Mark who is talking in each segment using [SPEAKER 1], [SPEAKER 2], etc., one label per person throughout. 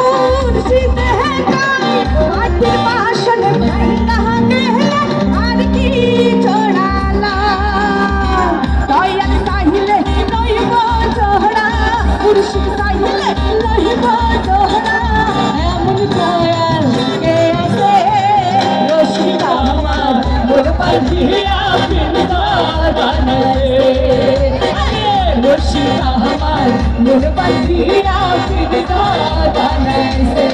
[SPEAKER 1] মুর্শিদ কাই মাটির বাসন ভাঙা গেলে আর কি চড়ালা দয়াল চাইলে লইব জোড়া মুর্শিদ চাইলে লইব জোড়া এমন দয়াল কে আছে রশিদ আমার মোর পাখিয়া পিনদার বানাইছে রশিদ আমার মোর পাখিয়া পিনদার বানাইছে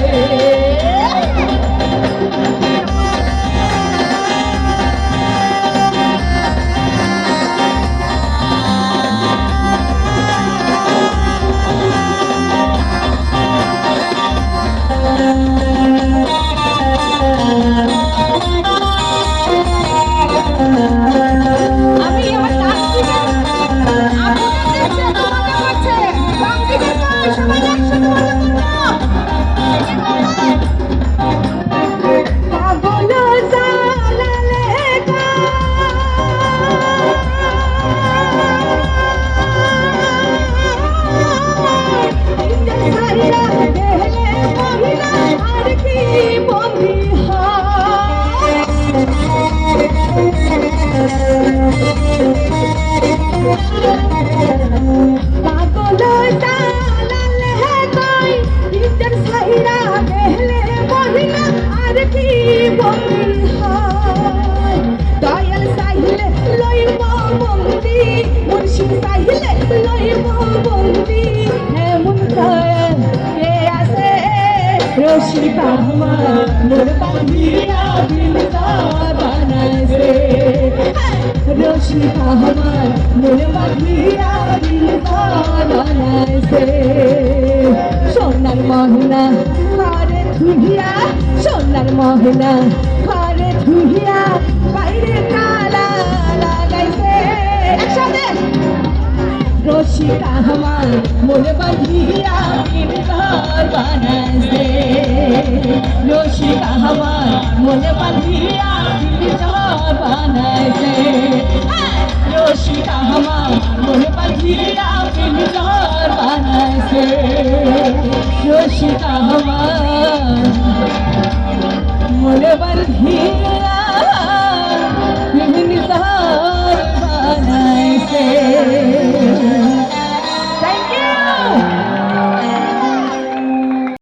[SPEAKER 1] রশিদ আমার মোর পাখিয়া পিনদার বানাইছে রশিদ আমার মোর পাখিয়া পিনদার বানাইছে সোনার মহনা ঘরে ধুইয়া সোনার মহনা ঘরে ধুইয়া বাইরে তালা লাগাইছে একসাথে রশিদ আমার মোর পাখিয়া পিনদার বানাইছে রশিদ আমার মোর পাখিয়া পিনদার বানাইছে রশিদ আমার মোর পাখিয়া পিনদার বানাইছে রশিদ আমার